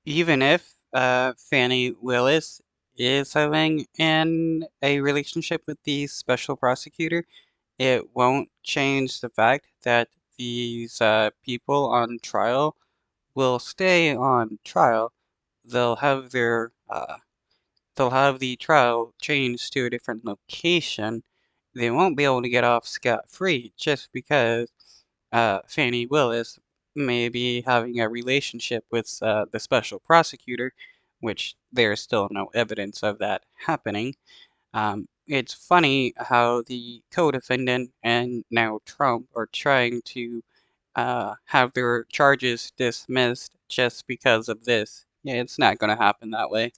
Even if Fannie Willis is having a relationship with the special prosecutor, it won't change the fact that these people on trial will stay on trial. They'll have they'll have the trial changed to a different location. They won't be able to get off scot-free just because Fannie Willis may be having a relationship with the special prosecutor, which there's still no evidence of that happening. It's funny how the co-defendant and now Trump are trying to have their charges dismissed just because of this. Yeah, it's not going to happen that way.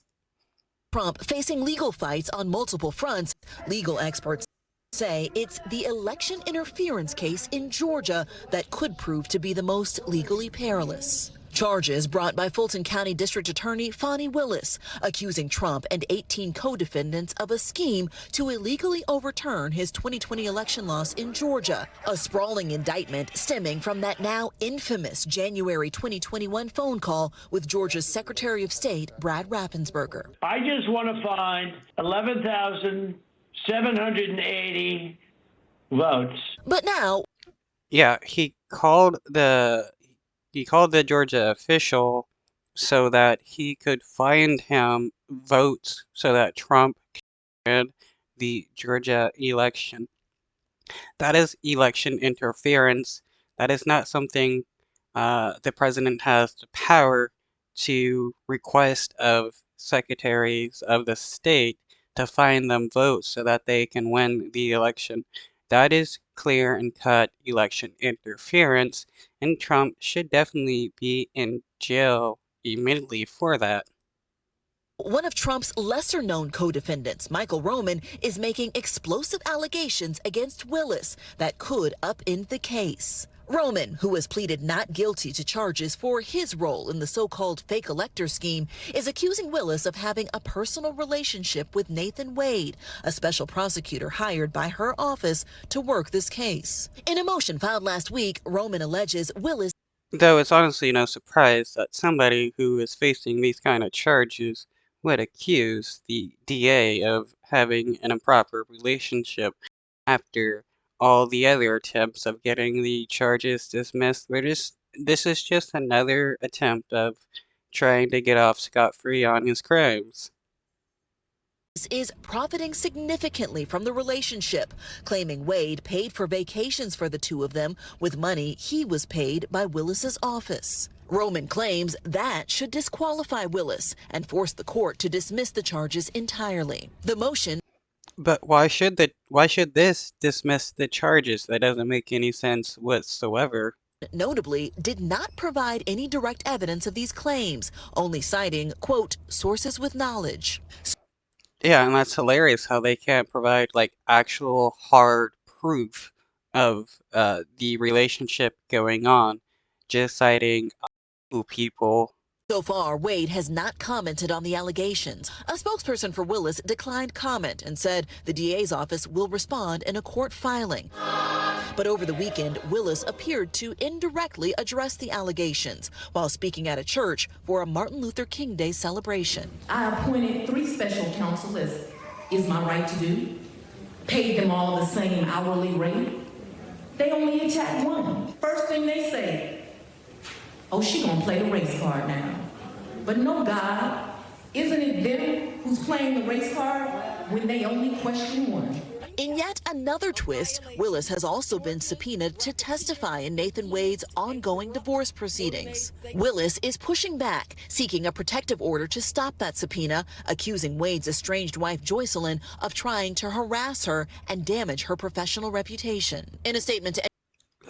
Trump facing legal fights on multiple fronts. Legal experts say it's the election interference case in Georgia that could prove to be the most legally perilous. Charges brought by Fulton County District Attorney Fannie Willis, accusing Trump and 18 co-defendants of a scheme to illegally overturn his 2020 election loss in Georgia. A sprawling indictment stemming from that now infamous January 2021 phone call with Georgia's Secretary of State, Brad Raffensperger. I just want to find 11,780 votes. But now, Yeah, he called the Georgia official so that he could find him votes so that Trump could the Georgia election. That is election interference. That is not something the president has the power to request of secretaries of the state to find them votes so that they can win the election. That is clear and cut election interference, and Trump should definitely be in jail immediately for that. one of Trump's lesser-known co-defendants, Michael Roman, is making explosive allegations against Willis that could upend the case. Roman, who has pleaded not guilty to charges for his role in the so-called fake elector scheme, is accusing Willis of having a personal relationship with Nathan Wade, a special prosecutor hired by her office to work this case. In a motion filed last week, Roman alleges Willis. Though it's honestly no surprise that somebody who is facing these kind of charges would accuse the DA of having an improper relationship after all the other attempts of getting the charges dismissed. This is just another attempt of trying to get off scot-free on his crimes. Is profiting significantly from the relationship, claiming Wade paid for vacations for the two of them with money he was paid by Willis's office. Roman claims that should disqualify Willis and force the court to dismiss the charges entirely. The motion. But why should this dismiss the charges? That doesn't make any sense whatsoever. Notably, did not provide any direct evidence of these claims, only citing, quote, sources with knowledge. Yeah, and that's hilarious how they can't provide like actual hard proof of the relationship going on, just citing people. So far, Wade has not commented on the allegations. A spokesperson for Willis declined comment and said the DA's office will respond in a court filing. But over the weekend, Willis appeared to indirectly address the allegations while speaking at a church for a Martin Luther King Day celebration. I appointed 3 special counsel, as is my right to do, paid them all the same hourly rate. They only attacked one. First thing they say, oh, she gonna play the race card now. But no, God, isn't it them who's playing the race card when they only question one? In yet another twist, Willis has also been subpoenaed to testify in Nathan Wade's ongoing divorce proceedings. Willis is pushing back, seeking a protective order to stop that subpoena, accusing Wade's estranged wife Joycelyn of trying to harass her and damage her professional reputation. In a statement to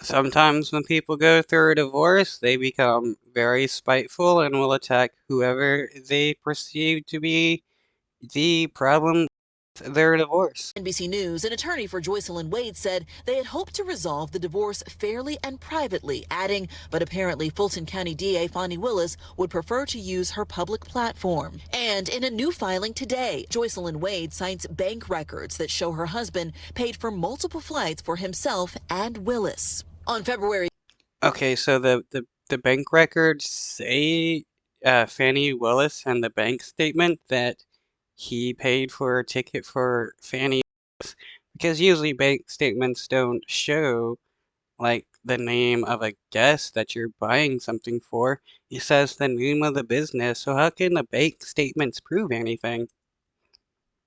Sometimes when people go through a divorce, they become very spiteful and will attack whoever they perceive to be the problem with their divorce. NBC News, an attorney for Joycelyn Wade said they had hoped to resolve the divorce fairly and privately, adding, but apparently Fulton County DA Fannie Willis would prefer to use her public platform. And in a new filing today, Joycelyn Wade cites bank records that show her husband paid for multiple flights for himself and Willis. On February. Okay, so the bank records say Fannie Willis and the bank statement that he paid for a ticket for Fannie Willis, because usually bank statements don't show like the name of a guest that you're buying something for. It says the name of the business, so how can the bank statements prove anything?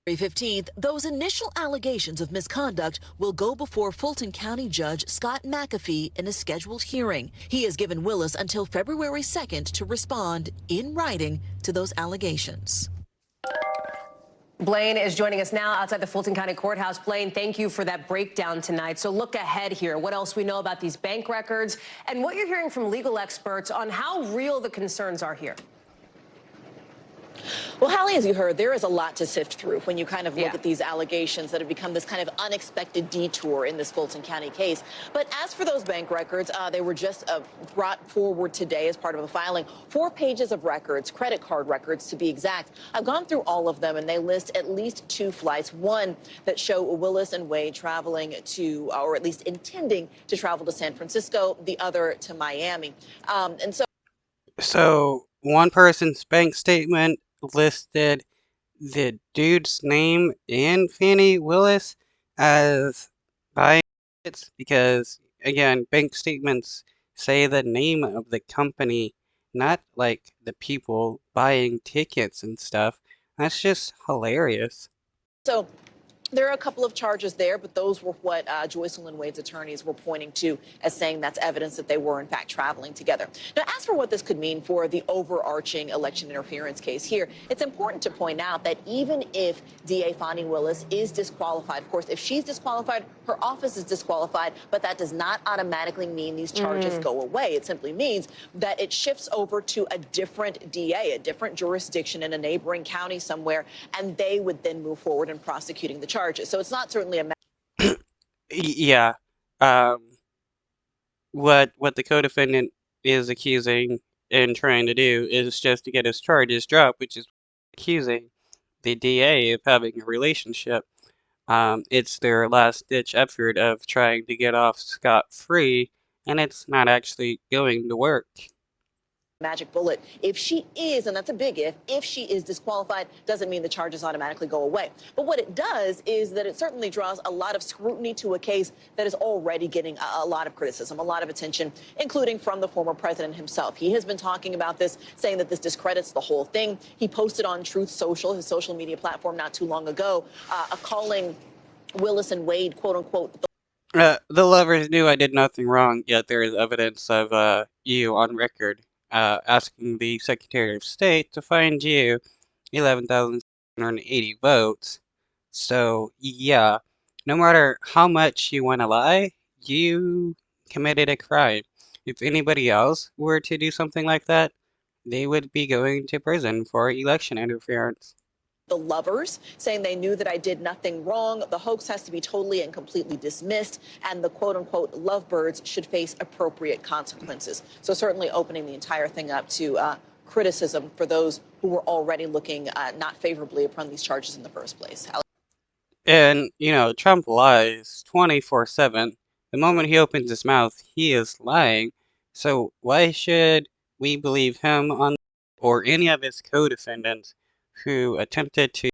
February 15th, those initial allegations of misconduct will go before Fulton County Judge Scott McAfee in a scheduled hearing. He has given Willis until February 2nd to respond in writing to those allegations. Blaine is joining us now outside the Fulton County Courthouse. Blaine, thank you for that breakdown tonight. So look ahead here. What else we know about these bank records and what you're hearing from legal experts on how real the concerns are here? Well, Hallie, as you heard, there is a lot to sift through when you kind of look at these allegations that have become this kind of unexpected detour in this Fulton County case. But as for those bank records, they were just brought forward today as part of a filing. 4 pages of records, credit card records to be exact. I've gone through all of them, and they list at least 2 flights, one that show Willis and Wade traveling to, or at least intending to travel to San Francisco, the other to Miami. So one person's bank statement listed the dude's name and Fannie Willis as buying tickets because, again, bank statements say the name of the company, not like the people buying tickets and stuff. That's just hilarious. So there are a couple of charges there, but those were what Joycelyn and Wade's attorneys were pointing to as saying that's evidence that they were, in fact, traveling together. Now, as for what this could mean for the overarching election interference case here, it's important to point out that even if DA Fannie Willis is disqualified, of course, if she's disqualified, her office is disqualified, but that does not automatically mean these charges go away. It simply means that it shifts over to a different DA, a different jurisdiction in a neighboring county somewhere, and they would then move forward in prosecuting the charges. So it's not certainly a Yeah. What the co-defendant is accusing and trying to do is just to get his charges dropped, which is accusing the DA of having a relationship. It's their last-ditch effort of trying to get off scot-free, and it's not actually going to work. magic bullet. If she is, and that's a big if she is disqualified, doesn't mean the charges automatically go away. But what it does is that it certainly draws a lot of scrutiny to a case that is already getting a lot of criticism, a lot of attention, including from the former president himself. He has been talking about this, saying that this discredits the whole thing. He posted on Truth Social, his social media platform, not too long ago, calling Willis and Wade, quote unquote, The lovers knew I did nothing wrong, yet there is evidence of you on record asking the Secretary of State to find you 11,780 votes. So, yeah, no matter how much you want to lie, you committed a crime. If anybody else were to do something like that, they would be going to prison for election interference. the lovers, saying they knew that I did nothing wrong. The hoax has to be totally and completely dismissed, and the quote unquote lovebirds should face appropriate consequences. So certainly opening the entire thing up to criticism for those who were already looking not favorably upon these charges in the first place. And, Trump lies 24/7. The moment he opens his mouth, he is lying. So why should we believe him on or any of his co-defendants who attempted to